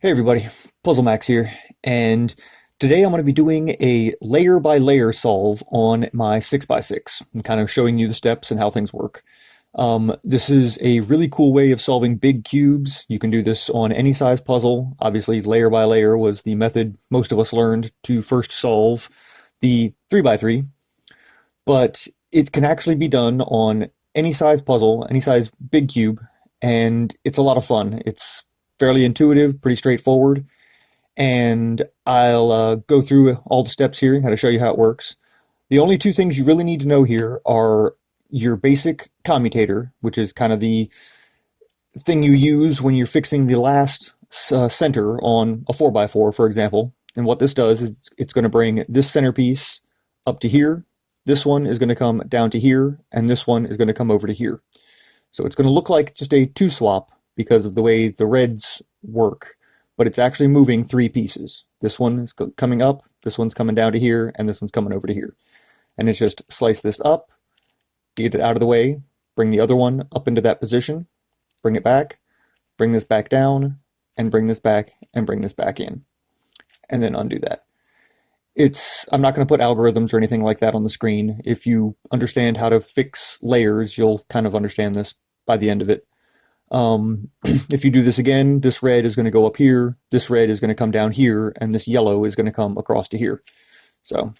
Hey everybody, Puzzle Max here, and today I'm going to be doing a layer by layer solve on my 6x6. I'm kind of showing you the steps and how things work. This is a really cool way of solving big cubes. You can do this on any size puzzle. Obviously, layer by layer was the method most of us learned to first solve the 3x3, but it can actually be done on any size puzzle, any size big cube, and it's a lot of fun. It's fairly intuitive, pretty straightforward, and I'll go through all the steps here and kind of show you how it works. The only two things you really need to know here are your basic commutator, which is kind of the thing you use when you're fixing the last center on a 4x4, for example. And what this does is it's going to bring this centerpiece up to here, this one is going to come down to here, and this one is going to come over to here. So it's going to look like just a two swap because of the way the reds work, but it's actually moving three pieces. This one is coming up, this one's coming down to here, and this one's coming over to here. And it's just slice this up, get it out of the way, bring the other one up into that position, bring it back, bring this back down, and bring this back, and bring this back in, and then undo that. I'm not going to put algorithms or anything like that on the screen. If you understand how to fix layers, you'll kind of understand this by the end of it. If you do this again, this red is going to go up here, this red is going to come down here, and this yellow is going to come across to here. So,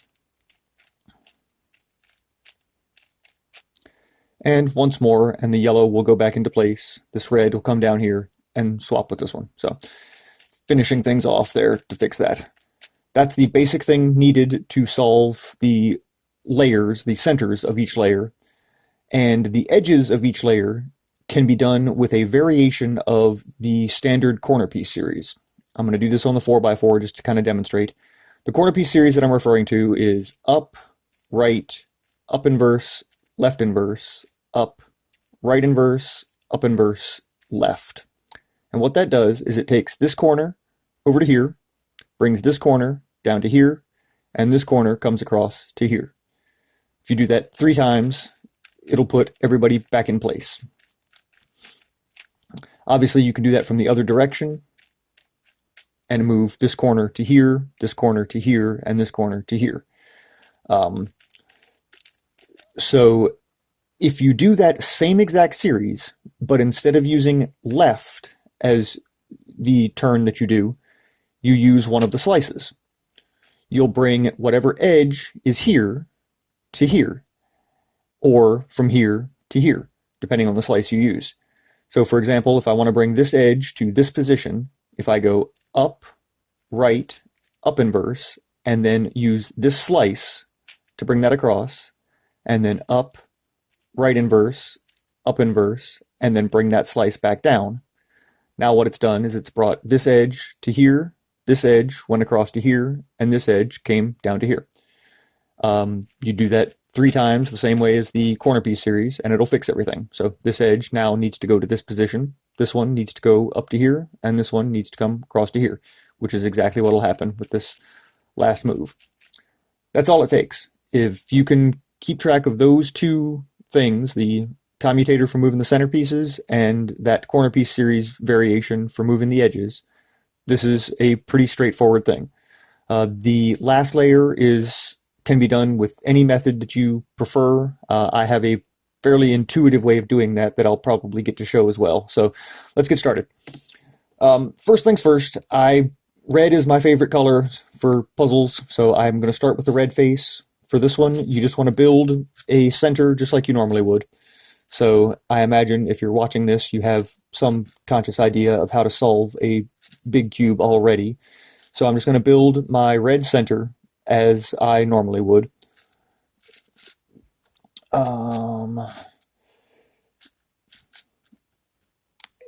and once more, and the yellow will go back into place. This red will come down here and swap with this one. So, finishing things off there to fix that. That's the basic thing needed to solve the layers, the centers of each layer, and the edges of each layer can be done with a variation of the standard corner piece series. I'm going to do this on the 4x4 just to kind of demonstrate. The corner piece series that I'm referring to is up, right, up inverse, left inverse, up, right inverse, up inverse, left. And what that does is it takes this corner over to here, brings this corner down to here, and this corner comes across to here. If you do that 3 times, it'll put everybody back in place. Obviously, you can do that from the other direction and move this corner to here, this corner to here, and this corner to here. So if you do that same exact series, but instead of using left as the turn that you do, you use one of the slices. You'll bring whatever edge is here to here, or from here to here, depending on the slice you use. So for example, if I want to bring this edge to this position, if I go up, right, up inverse, and then use this slice to bring that across, and then up, right inverse, up inverse, and then bring that slice back down. Now what it's done is it's brought this edge to here, this edge went across to here, and this edge came down to here. You do that 3 times the same way as the corner piece series, and it'll fix everything. So this edge now needs to go to this position, this one needs to go up to here, and this one needs to come across to here, which is exactly what will happen with this last move. That's all it takes. If you can keep track of those two things, the commutator for moving the centerpieces and that corner piece series variation for moving the edges, this is a pretty straightforward thing. The last layer can be done with any method that you prefer. I have a fairly intuitive way of doing that I'll probably get to show as well. So let's get started. First things first, red is my favorite color for puzzles, so I'm going to start with the red face. For this one, you just want to build a center just like you normally would. So I imagine if you're watching this, you have some conscious idea of how to solve a big cube already. So I'm just going to build my red center as I normally would.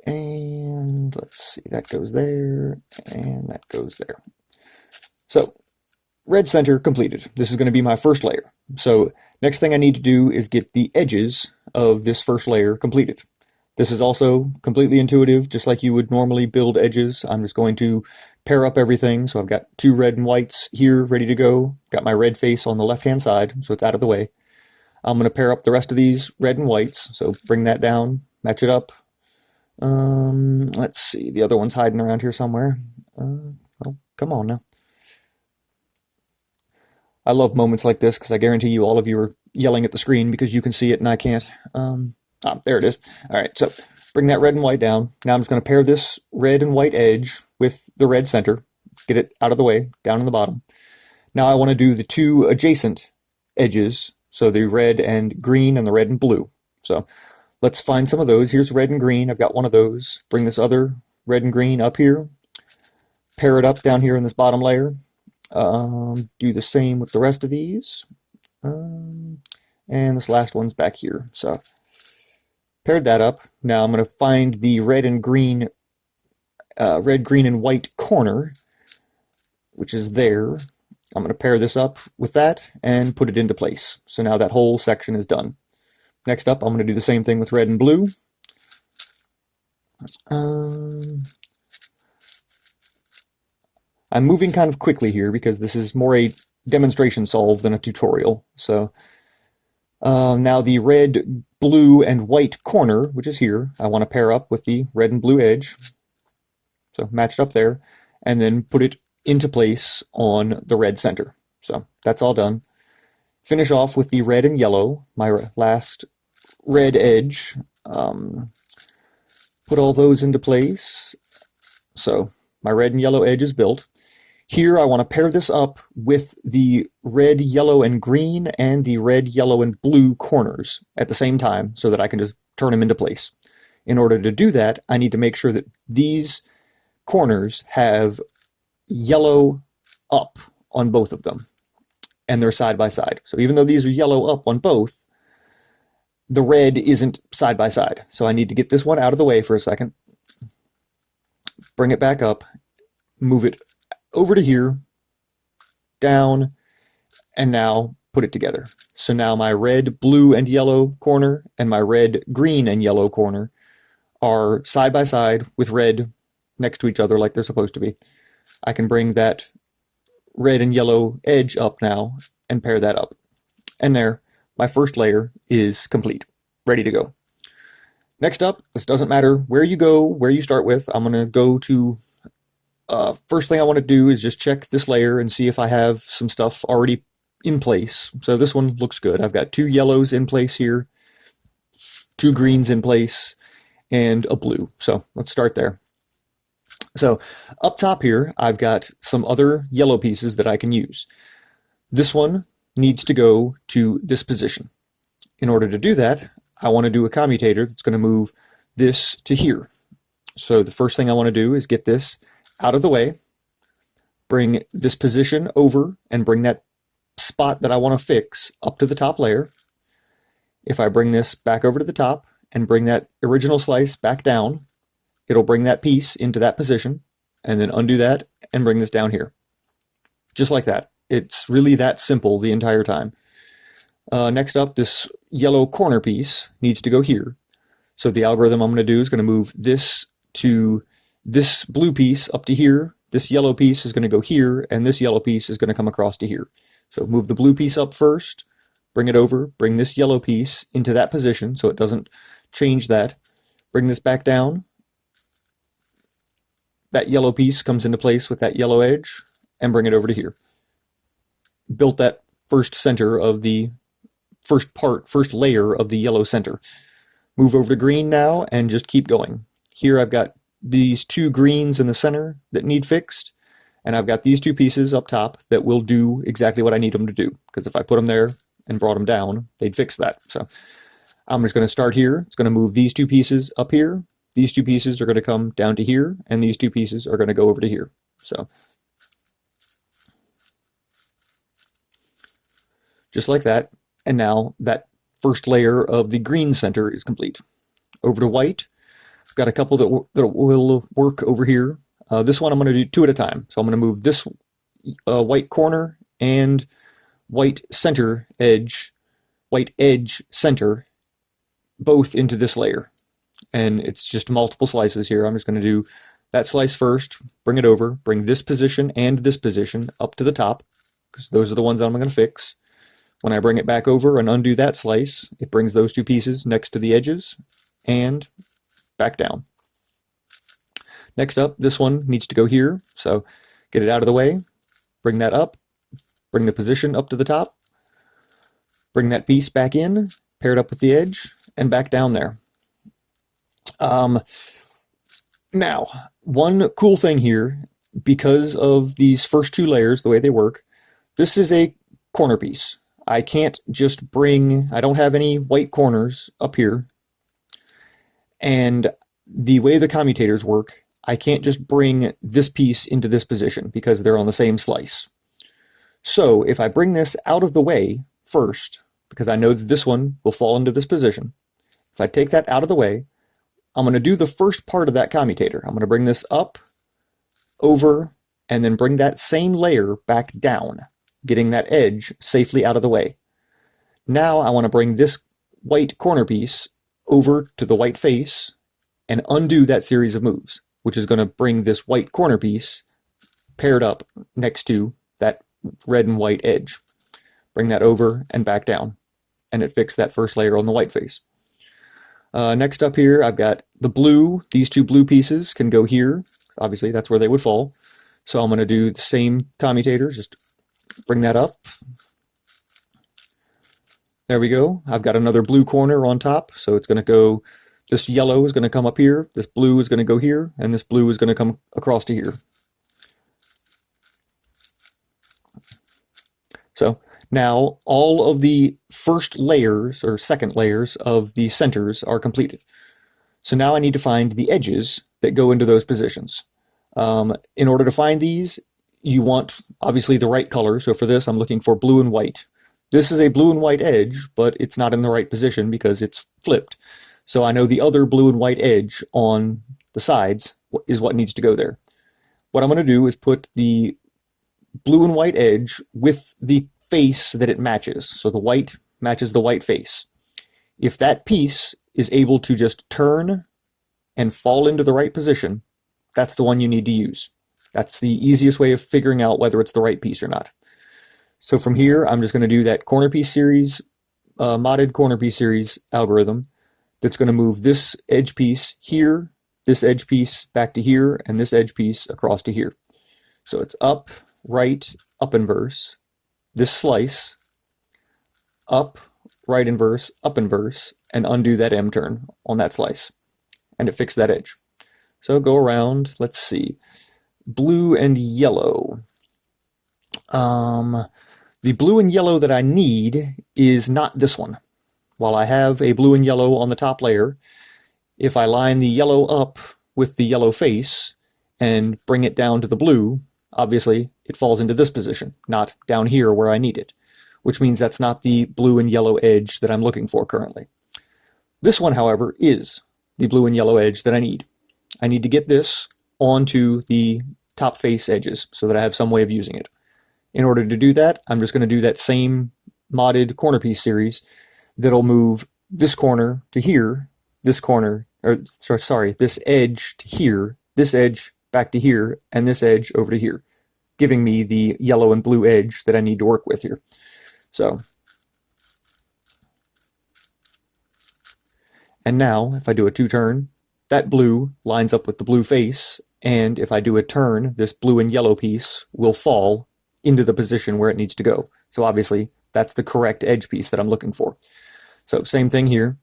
And let's see, that goes there, and that goes there. So, red center completed. This is going to be my first layer. So, next thing I need to do is get the edges of this first layer completed. This is also completely intuitive, just like you would normally build edges. I'm just going to pair up everything. So I've got 2 red and whites here ready to go. Got my red face on the left-hand side, so it's out of the way. I'm going to pair up the rest of these red and whites. So bring that down, match it up. Let's see, the other one's hiding around here somewhere. Oh, come on now. I love moments like this because I guarantee you all of you are yelling at the screen because you can see it and I can't. There it is. All right, so bring that red and white down. Now I'm just going to pair this red and white edge with the red center, get it out of the way, down in the bottom. Now I want to do the two adjacent edges, so the red and green and the red and blue. So let's find some of those. Here's red and green. I've got one of those. Bring this other red and green up here. Pair it up down here in this bottom layer. Do the same with the rest of these. And this last one's back here. So paired that up. Now I'm going to find the red, green, and white corner, which is there. I'm going to pair this up with that and put it into place. So now that whole section is done. Next up, I'm going to do the same thing with red and blue. I'm moving kind of quickly here because this is more a demonstration solve than a tutorial. So now the red, blue, and white corner, which is here, I want to pair up with the red and blue edge. So matched up there, and then put it into place on the red center. So that's all done. Finish off with the red and yellow, my last red edge. Put all those into place. So my red and yellow edge is built. Here I want to pair this up with the red, yellow, and green and the red, yellow, and blue corners at the same time so that I can just turn them into place. In order to do that, I need to make sure that these corners have yellow up on both of them, and they're side by side. So even though these are yellow up on both, the red isn't side by side. So I need to get this one out of the way for a second, bring it back up, move it over to here, down, and now put it together. So now my red, blue, and yellow corner and my red, green, and yellow corner are side by side with red next to each other like they're supposed to be. I can bring that red and yellow edge up now and pair that up. And there, my first layer is complete, ready to go. Next up, this doesn't matter where you go, where you start with. I'm going to go to, first thing I want to do is just check this layer and see if I have some stuff already in place. So this one looks good. I've got two yellows in place here, two greens in place, and a blue. So let's start there. So up top here, I've got some other yellow pieces that I can use. This one needs to go to this position. In order to do that, I want to do a commutator that's going to move this to here. So the first thing I want to do is get this out of the way, bring this position over, and bring that spot that I want to fix up to the top layer. If I bring this back over to the top and bring that original slice back down, it'll bring that piece into that position, and then undo that and bring this down here. Just like that. It's really that simple the entire time. Next up, this yellow corner piece needs to go here. So the algorithm I'm going to do is going to move this to this blue piece up to here. This yellow piece is going to go here, and this yellow piece is going to come across to here. So move the blue piece up first, bring it over, bring this yellow piece into that position so it doesn't change that. Bring this back down. That yellow piece comes into place with that yellow edge, and bring it over to here. Built that first center of the first layer of the yellow center. Move over to green now and just keep going. Here I've got these two greens in the center that need fixed, and I've got these two pieces up top that will do exactly what I need them to do, because if I put them there and brought them down, they'd fix that. So I'm just going to start here. It's going to move these two pieces up here. These two pieces are going to come down to here, and these two pieces are going to go over to here. So just like that. And now that first layer of the green center is complete. Over to white. I've got a couple that will work over here. This one I'm going to do two at a time. So I'm going to move this white corner and white edge center, both into this layer. And it's just multiple slices here. I'm just going to do that slice first, bring it over, bring this position and this position up to the top, because those are the ones that I'm going to fix. When I bring it back over and undo that slice, it brings those two pieces next to the edges and back down. Next up, this one needs to go here, so get it out of the way, bring that up, bring the position up to the top, bring that piece back in, pair it up with the edge, and back down there. Now, one cool thing here, because of these first two layers, the way they work, this is a corner piece. I can't just I don't have any white corners up here. And the way the commutators work, I can't just bring this piece into this position because they're on the same slice. So if I bring this out of the way first, because I know that this one will fall into this position, if I take that out of the way, I'm going to do the first part of that commutator. I'm going to bring this up, over, and then bring that same layer back down, getting that edge safely out of the way. Now I want to bring this white corner piece over to the white face and undo that series of moves, which is going to bring this white corner piece paired up next to that red and white edge. Bring that over and back down, and it fixed that first layer on the white face. Next up here, I've got the blue. These two blue pieces can go here. Obviously, that's where they would fall. So I'm going to do the same commutator, just bring that up. There we go. I've got another blue corner on top, so it's going to go, this yellow is going to come up here, this blue is going to go here, and this blue is going to come across to here. So now all of the first layers, or second layers, of the centers are completed. So now I need to find the edges that go into those positions. In order to find these, you want, obviously, the right color. So for this, I'm looking for blue and white. This is a blue and white edge, but it's not in the right position because it's flipped. So I know the other blue and white edge on the sides is what needs to go there. What I'm going to do is put the blue and white edge with the face that it matches. So the white matches the white face. If that piece is able to just turn and fall into the right position, that's the one you need to use. That's the easiest way of figuring out whether it's the right piece or not. So from here, I'm just going to do that corner piece series, modded corner piece series algorithm that's going to move this edge piece here, this edge piece back to here, and this edge piece across to here. So it's up, right, up inverse, this slice, up, right inverse, up inverse, and undo that M turn on that slice. And it fixed that edge. So go around, let's see, blue and yellow. The blue and yellow that I need is not this one. While I have a blue and yellow on the top layer, if I line the yellow up with the yellow face and bring it down to the blue, obviously it falls into this position, not down here where I need it, which means that's not the blue and yellow edge that I'm looking for currently. This one, however, is the blue and yellow edge that I need. I need to get this onto the top face edges so that I have some way of using it. In order to do that, I'm just going to do that same modded corner piece series that'll move this corner to here, this corner, or sorry, this edge to here, this edge back to here, and this edge over to here, giving me the yellow and blue edge that I need to work with here. So, and now if I do a two-turn, that blue lines up with the blue face, and if I do a turn, this blue and yellow piece will fall into the position where it needs to go. So obviously, that's the correct edge piece that I'm looking for. So same thing here.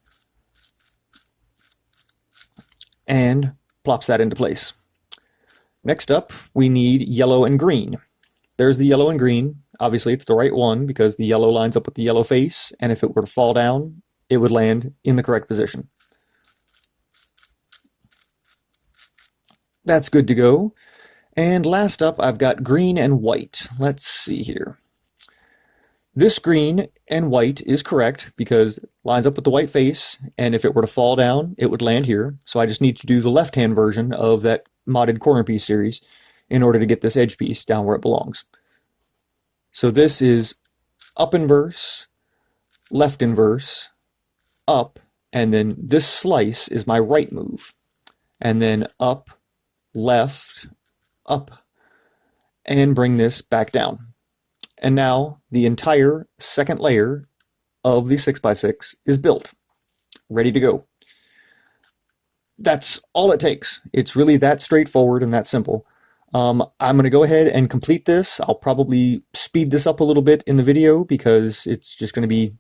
And plops that into place. Next up, we need yellow and green. There's the yellow and green. Obviously, it's the right one because the yellow lines up with the yellow face, and if it were to fall down, it would land in the correct position. That's good to go. And last up, I've got green and white. Let's see here. This green and white is correct because it lines up with the white face, and if it were to fall down, it would land here. So I just need to do the left-hand version of that modded corner piece series in order to get this edge piece down where it belongs. So this is up inverse, left inverse, up, and then this slice is my right move. And then up, left, up, and bring this back down. And now the entire second layer of the 6x6 is built, ready to go. that's all it takes. It's really that straightforward and that simple. I'm going to go ahead and complete this. I'll probably speed this up a little bit in the video because it's just going to be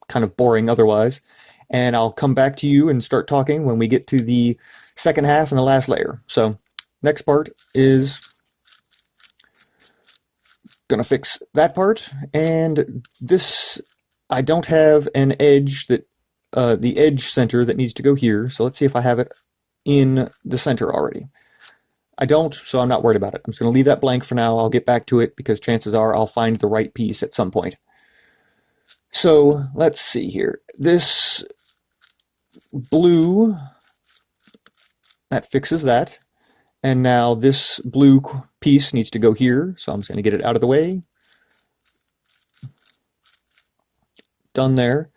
kind of boring otherwise. And I'll come back to you and start talking when we get to the second half and the last layer. So next part is going to fix that part. And this, I don't have an edge that, the edge center that needs to go here. So let's see if I have it in the center already. I don't, so I'm not worried about it. I'm just going to leave that blank for now. I'll get back to it because chances are I'll find the right piece at some point. So let's see here. This blue, that fixes that. And now this blue piece needs to go here. So I'm just going to get it out of the way. Done there.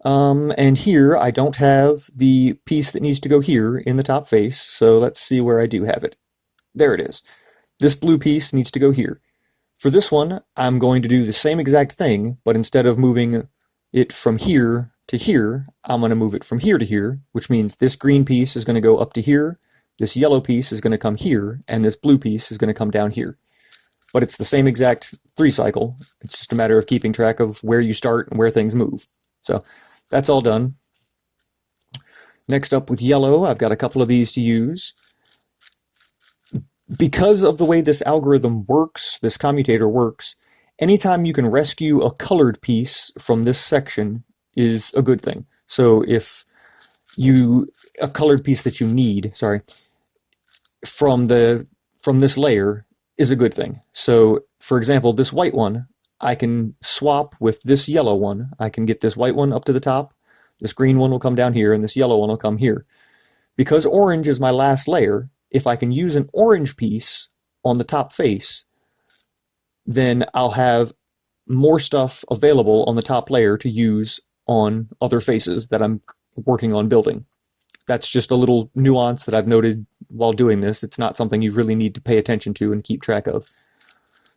And here I don't have the piece that needs to go here in the top face. So let's see where I do have it. There it is. This blue piece needs to go here. For this one, I'm going to do the same exact thing, but instead of moving it from here to here, I'm going to move it from here to here, which means this green piece is going to go up to here, this yellow piece is going to come here, and this blue piece is going to come down here. But it's the same exact 3-cycle. It's just a matter of keeping track of where you start and where things move. So that's all done. Next up with yellow, I've got a couple of these to use. Because of the way this algorithm works, this commutator works, anytime you can rescue a colored piece from this section is a good thing. So if a colored piece that you need, from this layer is a good thing. So for example, this white one, I can swap with this yellow one. I can get this white one up to the top, this green one will come down here, and this yellow one will come here. Because orange is my last layer, if I can use an orange piece on the top face, then I'll have more stuff available on the top layer to use on other faces that I'm working on building. That's just a little nuance that I've noted while doing this. It's not something you really need to pay attention to and keep track of.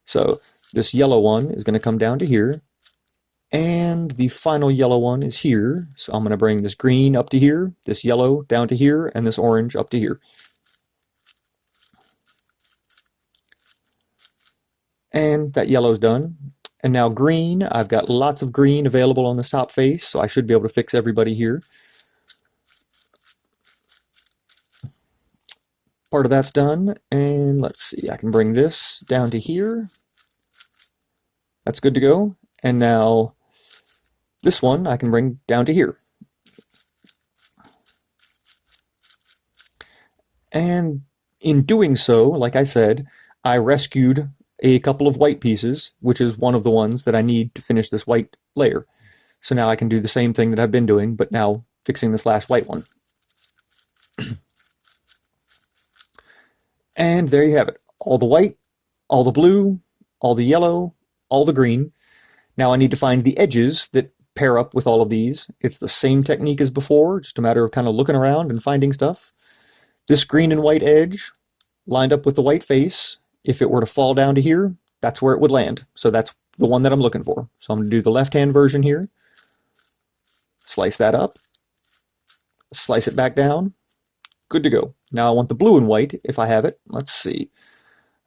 So this yellow one is going to come down to here, and the final yellow one is here. So I'm going to bring this green up to here, this yellow down to here, and this orange up to here. And that yellow's done. And now green, I've got lots of green available on this top face, so I should be able to fix everybody here. Part of that's done, and let's see, I can bring this down to here. That's good to go. And now this one I can bring down to here. And in doing so, like I said, I rescued a couple of white pieces, which is one of the ones that I need to finish this white layer. So now I can do the same thing that I've been doing, but now fixing this last white one. And there you have it. All the white, all the blue, all the yellow, all the green. Now I need to find the edges that pair up with all of these. It's the same technique as before, just a matter of kind of looking around and finding stuff. This green and white edge lined up with the white face. If it were to fall down to here, that's where it would land. So that's the one that I'm looking for. So I'm going to do the left-hand version here. Slice that up. Slice it back down. Good to go. Now I want the blue and white, if I have it. Let's see.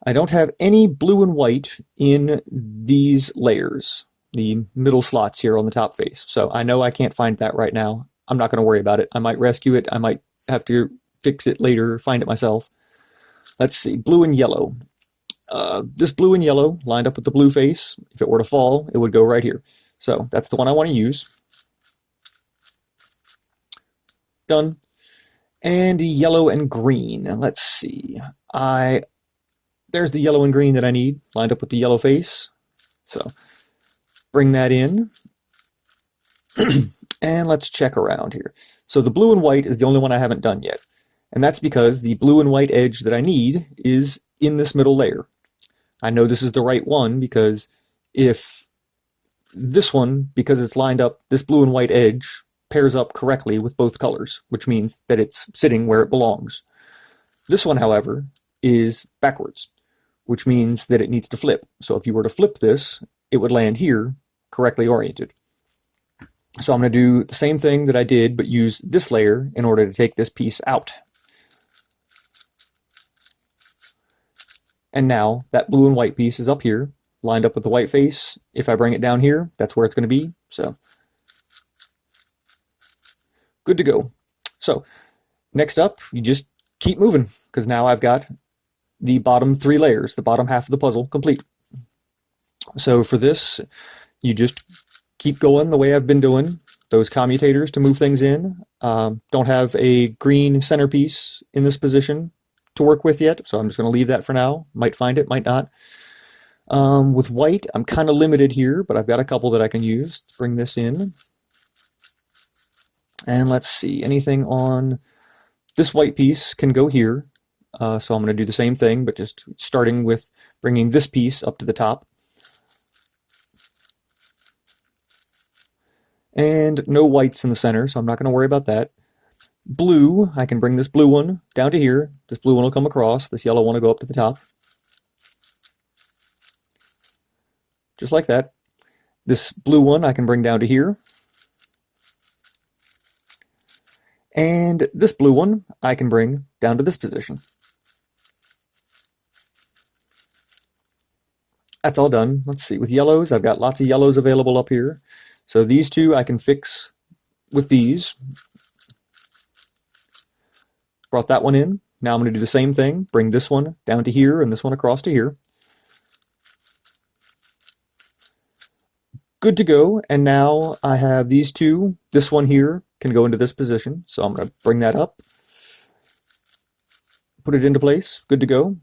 I don't have any blue and white in these layers, the middle slots here on the top face. So I know I can't find that right now. I'm not going to worry about it. I might rescue it. I might have to fix it later, find it myself. Let's see. Blue and yellow. This blue and yellow lined up with the blue face. If it were to fall, it would go right here. So that's the one I want to use. Done. And yellow and green. Let's see. There's the yellow and green that I need, lined up with the yellow face. So bring that in. And let's check around here. So the blue and white is the only one I haven't done yet. And that's because the blue and white edge that I need is in this middle layer. I know this is the right one because if this one, because it's lined up, this blue and white edge pairs up correctly with both colors, which means that it's sitting where it belongs. This one, however, is backwards, which means that it needs to flip. So if you were to flip this, it would land here, correctly oriented. So I'm going to do the same thing that I did, but use this layer in order to take this piece out. And now that blue and white piece is up here, lined up with the white face. If I bring it down here, that's where it's going to be. So good to go. So next up, you just keep moving, because now I've got the bottom 3 layers, the bottom half of the puzzle, complete. So for this, you just keep going the way I've been doing. Those commutators to move things in. Don't have a green centerpiece in this position to work with yet, so I'm just going to leave that for now. Might find it, might not. With white, I'm kind of limited here, but I've got a couple that I can use. Let's bring this in. And let's see, anything on this white piece can go here. So I'm going to do the same thing, but just starting with bringing this piece up to the top. And no whites in the center, so I'm not going to worry about that. Blue, I can bring this blue one down to here. This blue one will come across. This yellow one will go up to the top. Just like that. This blue one I can bring down to here. And this blue one I can bring down to this position. That's all done. Let's see, with yellows, I've got lots of yellows available up here. So these two I can fix with these. Brought that one in. Now I'm going to do the same thing. Bring this one down to here and this one across to here. Good to go. And now I have these two. This one here can go into this position. So I'm going to bring that up. Put it into place. Good to go.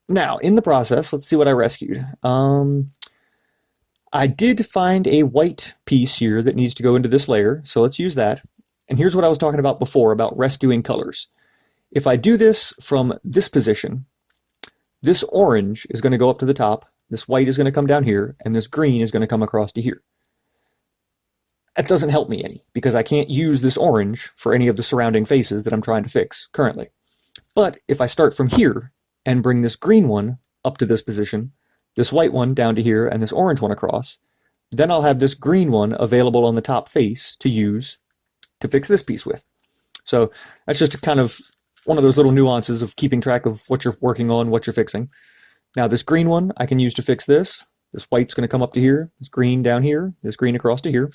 Now, in the process, let's see what I rescued. I did find a white piece here that needs to go into this layer, so let's use that. And here's what I was talking about before, about rescuing colors. If I do this from this position, this orange is going to go up to the top, this white is going to come down here, and this green is going to come across to here. That doesn't help me any, because I can't use this orange for any of the surrounding faces that I'm trying to fix currently. But if I start from here and bring this green one up to this position, this white one down to here, and this orange one across, then I'll have this green one available on the top face to use to fix this piece with. So that's just kind of one of those little nuances of keeping track of what you're working on, what you're fixing. Now this green one I can use to fix this. This white's going to come up to here, this green down here, this green across to here.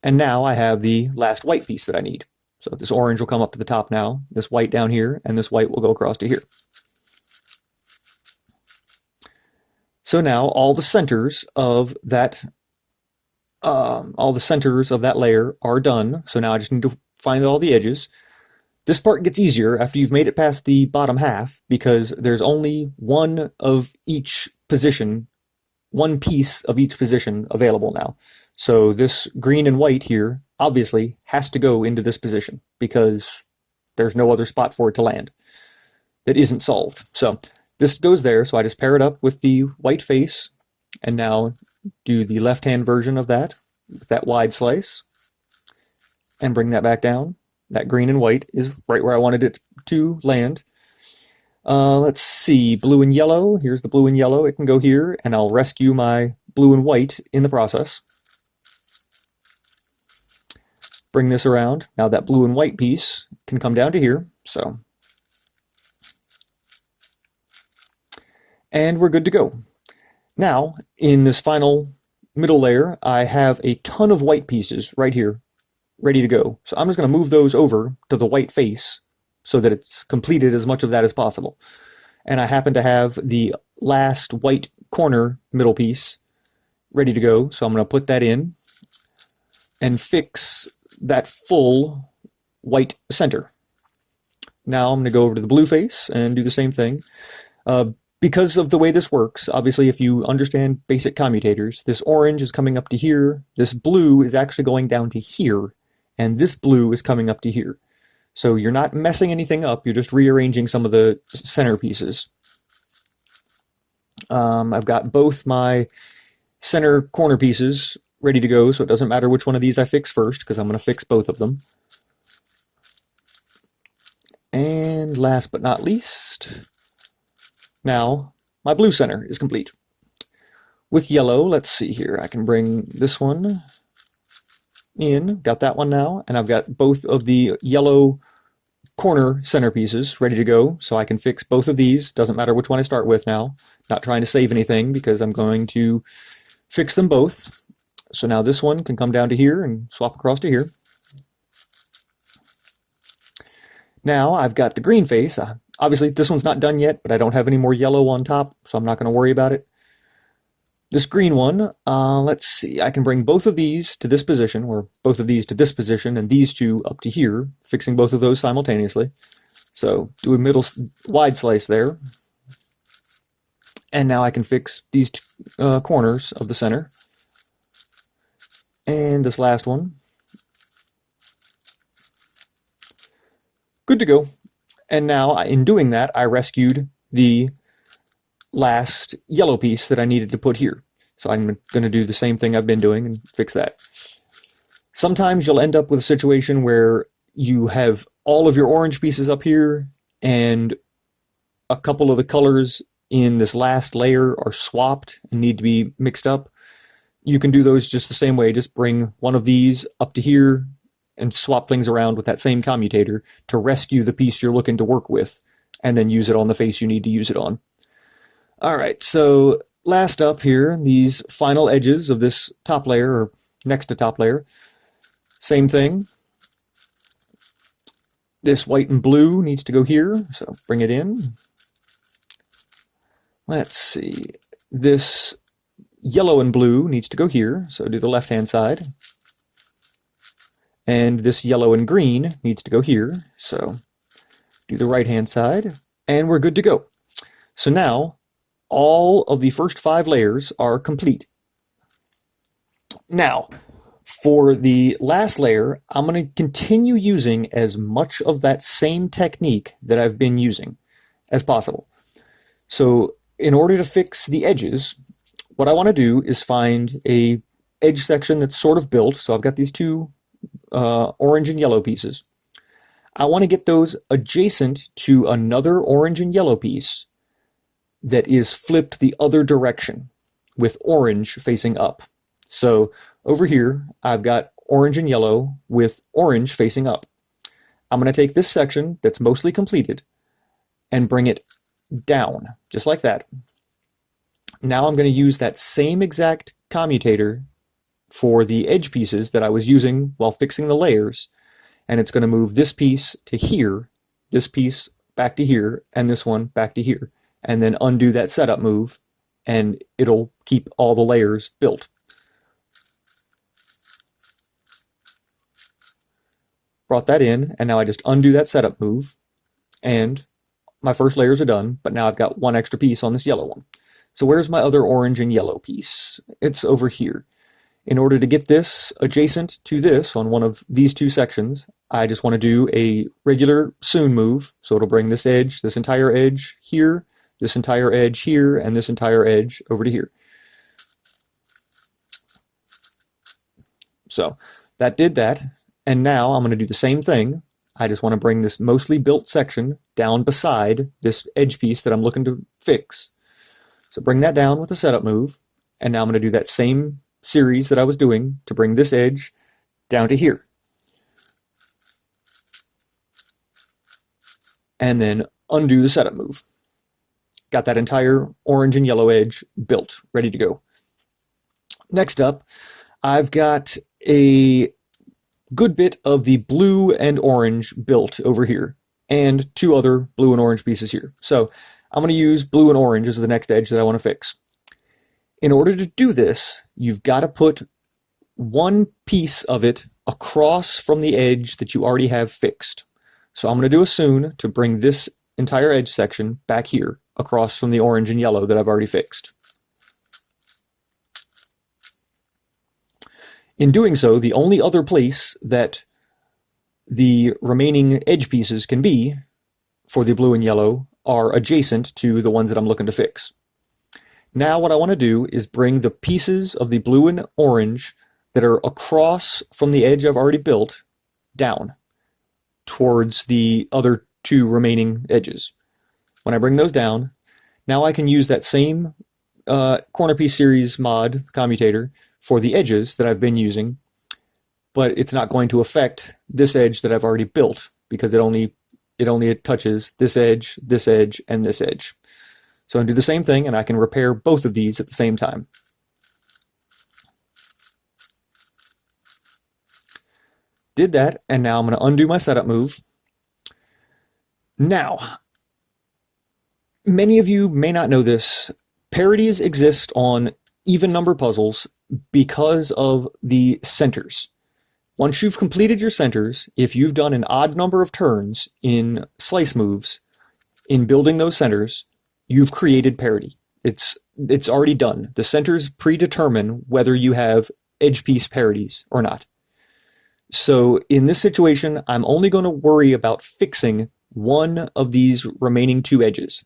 And now I have the last white piece that I need. So this orange will come up to the top now, this white down here, and this white will go across to here. So now all the centers of that layer are done. So now I just need to find all the edges. This part gets easier after you've made it past the bottom half, because there's only one of each position, one piece of each position available now. So this green and white here obviously has to go into this position, because there's no other spot for it to land that isn't solved. So this goes there, so I just pair it up with the white face, and now do the left-hand version of that with that wide slice, and bring that back down. That green and white is right where I wanted it to land. Let's see, blue and yellow. Here's the blue and yellow. It can go here, and I'll rescue my blue and white in the process. Bring this around. Now that blue and white piece can come down to here, so. And we're good to go. Now, in this final middle layer, I have a ton of white pieces right here, ready to go. So I'm just going to move those over to the white face so that it's completed as much of that as possible. And I happen to have the last white corner middle piece ready to go, so I'm going to put that in and fix that full white center. Now I'm going to go over to the blue face and do the same thing. Because of the way this works, obviously if you understand basic commutators, this orange is coming up to here, this blue is actually going down to here, and this blue is coming up to here. So you're not messing anything up, you're just rearranging some of the center pieces. I've got both my center corner pieces ready to go, so it doesn't matter which one of these I fix first, because I'm going to fix both of them. And last but not least, now my blue center is complete. With yellow, let's see here. I can bring this one in, got that one now, and I've got both of the yellow corner centerpieces ready to go, so I can fix both of these. Doesn't matter which one I start with now. Not trying to save anything because I'm going to fix them both. So now this one can come down to here and swap across to here. Now I've got the green face. Obviously this one's not done yet, but I don't have any more yellow on top, so I'm not going to worry about it. This green one, let's see, I can bring both of these to this position, or both of these to this position, and these two up to here, fixing both of those simultaneously. So do a middle wide slice there. And now I can fix these two, corners of the center. And this last one. Good to go. And now, in doing that, I rescued the last yellow piece that I needed to put here. So I'm going to do the same thing I've been doing and fix that. Sometimes you'll end up with a situation where you have all of your orange pieces up here and a couple of the colors in this last layer are swapped and need to be mixed up. You can do those just the same way. Just bring one of these up to here and swap things around with that same commutator to rescue the piece you're looking to work with, and then use it on the face you need to use it on. All right, so last up here, these final edges of this top layer, or next to top layer, same thing. This white and blue needs to go here, so bring it in. Let's see, this yellow and blue needs to go here, so do the left-hand side. And this yellow and green needs to go here, so do the right-hand side, and we're good to go. So now, all of the first 5 layers are complete. Now, for the last layer, I'm going to continue using as much of that same technique that I've been using as possible. So in order to fix the edges, what I want to do is find a edge section that's sort of built. So I've got these two orange and yellow pieces. I want to get those adjacent to another orange and yellow piece that is flipped the other direction with orange facing up. So over here, I've got orange and yellow with orange facing up. I'm going to take this section that's mostly completed and bring it down, just like that. Now I'm going to use that same exact commutator for the edge pieces that I was using while fixing the layers, and it's going to move this piece to here, this piece back to here, and this one back to here, and then undo that setup move, and it'll keep all the layers built. Brought that in, and now I just undo that setup move, and my first layers are done, but now I've got one extra piece on this yellow one. So where's my other orange and yellow piece? It's over here. In order to get this adjacent to this on one of these two sections, I just want to do a regular soon move. So it'll bring this edge, this entire edge here, this entire edge here, and this entire edge over to here. So that did that. And now I'm going to do the same thing. I just want to bring this mostly built section down beside this edge piece that I'm looking to fix. So bring that down with a setup move. And now I'm going to do that same series that I was doing to bring this edge down to here. And then undo the setup move. Got that entire orange and yellow edge built, ready to go. Next up, I've got a good bit of the blue and orange built over here, and two other blue and orange pieces here. So I'm going to use blue and orange as the next edge that I want to fix. In order to do this, you've got to put one piece of it across from the edge that you already have fixed. So I'm going to do a soon to bring this entire edge section back here across from the orange and yellow that I've already fixed. In doing so, the only other place that the remaining edge pieces can be for the blue and yellow are adjacent to the ones that I'm looking to fix. Now what I want to do is bring the pieces of the blue and orange that are across from the edge I've already built down towards the other two remaining edges. When I bring those down, now I can use that same corner piece series mod commutator for the edges that I've been using, but it's not going to affect this edge that I've already built because it only touches this edge, and this edge. So I can do the same thing, and I can repair both of these at the same time. Did that, and now I'm going to undo my setup move. Now, many of you may not know this. Parities exist on even number puzzles because of the centers. Once you've completed your centers, if you've done an odd number of turns in slice moves, in building those centers, you've created parity. It's already done. The centers predetermine whether you have edge piece parities or not. So in this situation, I'm only going to worry about fixing one of these remaining two edges.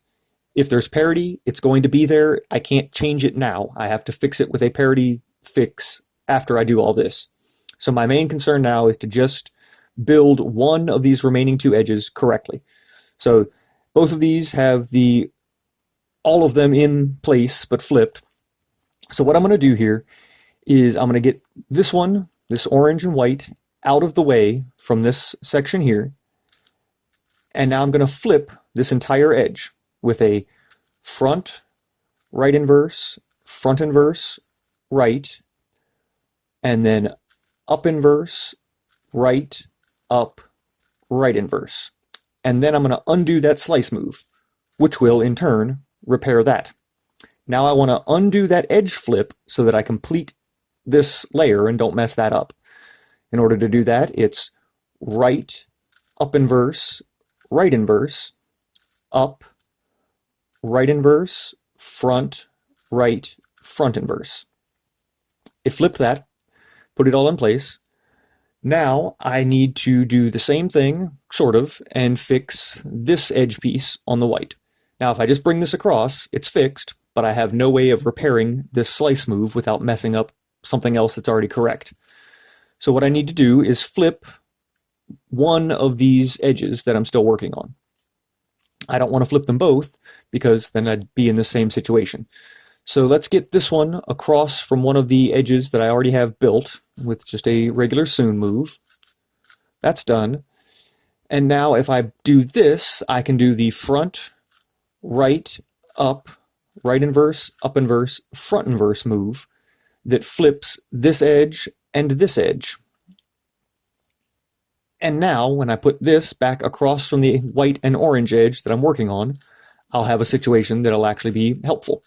If there's parity, it's going to be there. I can't change it now. I have to fix it with a parity fix after I do all this. So my main concern now is to just build one of these remaining two edges correctly. So both of these have all of them in place but flipped. So what I'm going to do here is I'm going to get this one, this orange and white, out of the way from this section here. And now I'm going to flip this entire edge with a front, right inverse, front inverse, right, and then up inverse, right, up, right inverse. And then I'm going to undo that slice move, which will in turn repair that. Now I want to undo that edge flip so that I complete this layer and don't mess that up. In order to do that, it's right, up inverse, right inverse, up, right inverse, front, right, front inverse. It flipped that, put it all in place. Now I need to do the same thing, sort of, and fix this edge piece on the white. Now if I just bring this across, it's fixed, but I have no way of repairing this slice move without messing up something else that's already correct. So what I need to do is flip one of these edges that I'm still working on. I don't want to flip them both because then I'd be in the same situation. So let's get this one across from one of the edges that I already have built with just a regular soon move. That's done. And now if I do this, I can do the front, right, up, right inverse, up inverse, front inverse move that flips this edge and this edge. And now when I put this back across from the white and orange edge that I'm working on, I'll have a situation that'll actually be helpful.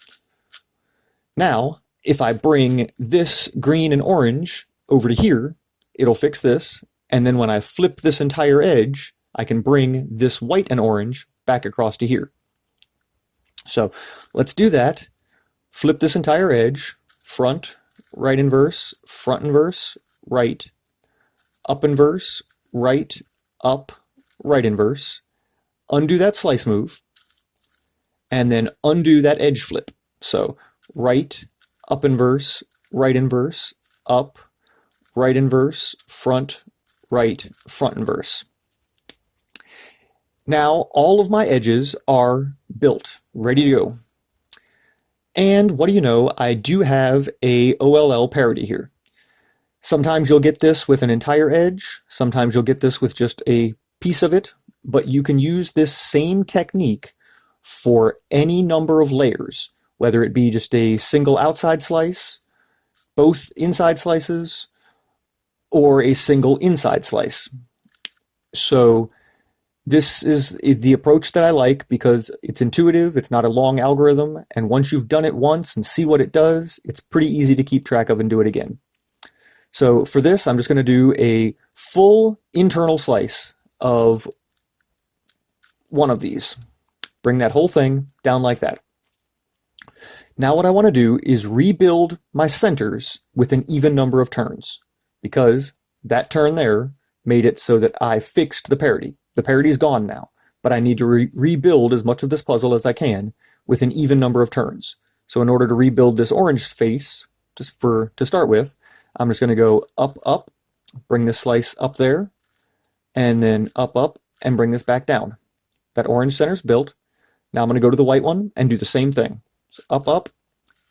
Now, if I bring this green and orange over to here, it'll fix this. And then when I flip this entire edge, I can bring this white and orange back across to here. So let's do that. Flip this entire edge, front, right inverse, front inverse, right, up inverse, right, up, right inverse, undo that slice move, and then undo that edge flip. So right, up inverse, up, right inverse, front, right, front inverse. Now all of my edges are built, ready to go. And what do you know, I do have a OLL parity here. Sometimes you'll get this with an entire edge, sometimes you'll get this with just a piece of it, but you can use this same technique for any number of layers, whether it be just a single outside slice, both inside slices, or a single inside slice. So this is the approach that I like because it's intuitive, it's not a long algorithm, and once you've done it once and see what it does, it's pretty easy to keep track of and do it again. So for this, I'm just going to do a full internal slice of one of these. Bring that whole thing down like that. Now what I want to do is rebuild my centers with an even number of turns, because that turn there made it so that I fixed the parity. The parity is gone now, but I need to rebuild as much of this puzzle as I can with an even number of turns. So in order to rebuild this orange face, just to start with, I'm just going to go up, up, bring this slice up there, and then up, up, and bring this back down. That orange center's built. Now I'm going to go to the white one and do the same thing. So up, up,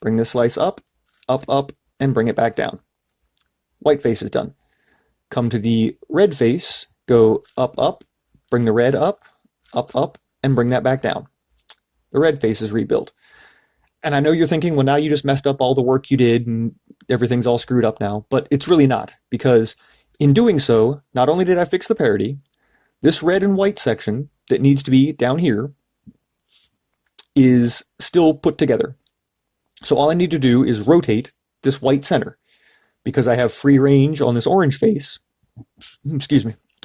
bring this slice up, up, up, and bring it back down. White face is done. Come to the red face, go up, up, bring the red up, up, up, and bring that back down. The red face is rebuilt. And I know you're thinking, well, now you just messed up all the work you did and everything's all screwed up now, but it's really not, because in doing so, not only did I fix the parity, this red and white section that needs to be down here is still put together. So all I need to do is rotate this white center. Because I have free range on this orange face,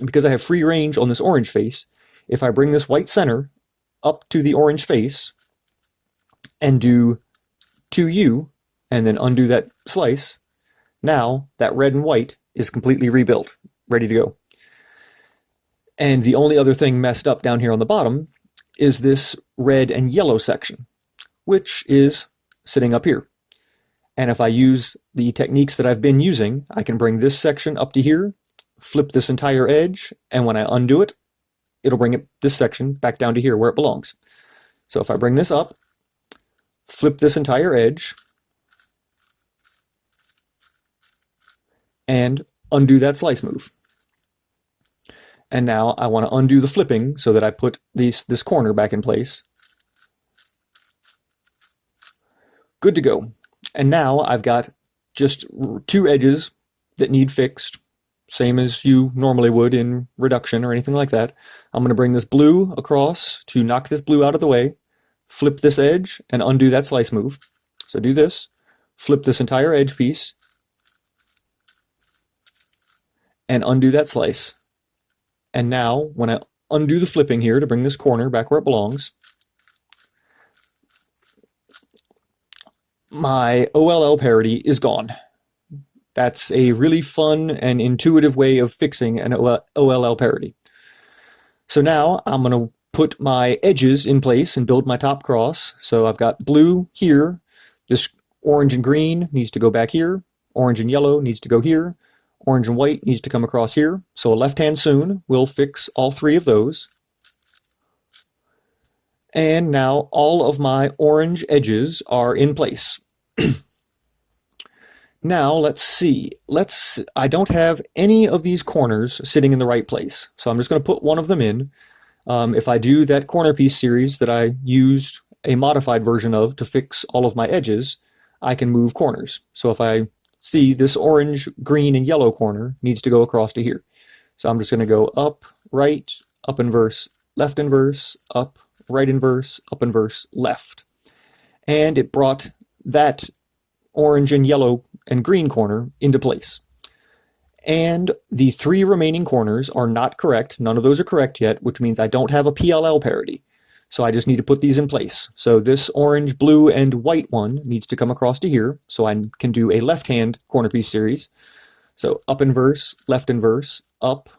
because I have free range on this orange face, if I bring this white center up to the orange face and do 2U and then undo that slice, now that red and white is completely rebuilt, ready to go. And the only other thing messed up down here on the bottom is this red and yellow section, which is sitting up here. And if I use the techniques that I've been using, I can bring this section up to here, flip this entire edge, and when I undo it, it'll bring this section back down to here where it belongs. So if I bring this up, flip this entire edge, and undo that slice move. And now I want to undo the flipping so that I put this corner back in place. Good to go. And now I've got just two edges that need fixed, same as you normally would in reduction or anything like that. I'm going to bring this blue across to knock this blue out of the way, flip this edge, and undo that slice move. So do this, flip this entire edge piece, and undo that slice. And now, when I undo the flipping here to bring this corner back where it belongs, my OLL parity is gone. That's a really fun and intuitive way of fixing an OLL parity. So now I'm going to put my edges in place and build my top cross. So I've got blue here. This orange and green needs to go back here. Orange and yellow needs to go here. Orange and white needs to come across here. So a left hand soon will fix all three of those. And now all of my orange edges are in place. Now let's see. I don't have any of these corners sitting in the right place. So I'm just going to put one of them in. If I do that corner piece series that I used a modified version of to fix all of my edges, I can move corners. So if I see this orange, green, and yellow corner needs to go across to here. So I'm just going to go up, right, up inverse, left inverse, up, right inverse, up inverse, left. And it brought that orange and yellow and green corner into place. And the three remaining corners are not correct. None of those are correct yet, which means I don't have a PLL parity. So I just need to put these in place. So this orange, blue, and white one needs to come across to here. So I can do a left-hand corner piece series. So up inverse, left inverse, up,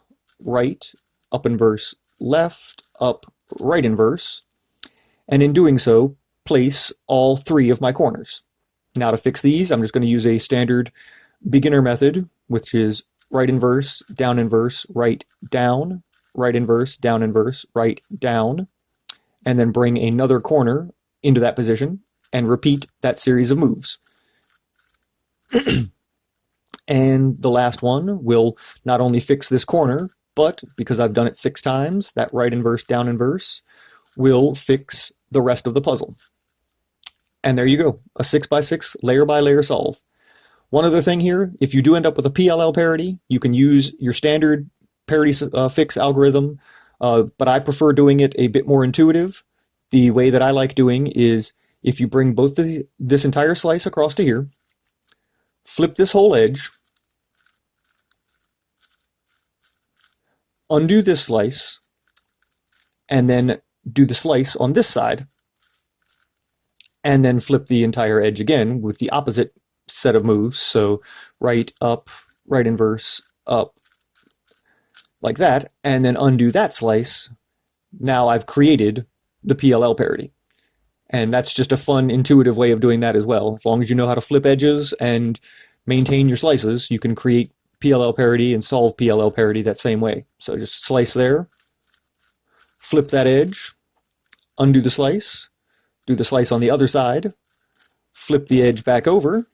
right, up inverse, left, up, right inverse. And in doing so, place all three of my corners. Now to fix these, I'm just going to use a standard beginner method, which is right inverse, down inverse, right down, right inverse, right down, and then bring another corner into that position and repeat that series of moves. And the last one will not only fix this corner, but because I've done it 6 times, that right inverse, down inverse will fix the rest of the puzzle. And there you go, a 6x6 layer by layer solve. One other thing here, if you do end up with a PLL parity, you can use your standard parity fix algorithm, but I prefer doing it a bit more intuitive. The way that I like doing is if you bring both this entire slice across to here, flip this whole edge, undo this slice, and then do the slice on this side, and then flip the entire edge again with the opposite set of moves. So right, up, right inverse, up, like that, and then undo that slice. Now I've created the PLL parity. And that's just a fun, intuitive way of doing that as well. As long as you know how to flip edges and maintain your slices, you can create PLL parity and solve PLL parity that same way. So just slice there, flip that edge, undo the slice, do the slice on the other side, flip the edge back over,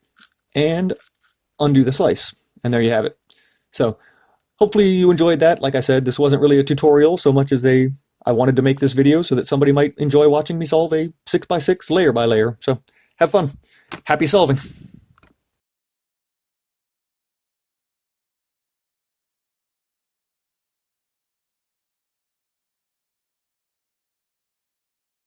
and undo the slice. And there you have it. So hopefully you enjoyed that. Like I said, this wasn't really a tutorial so much as I wanted to make this video so that somebody might enjoy watching me solve a 6x6 layer by layer. So have fun. Happy solving.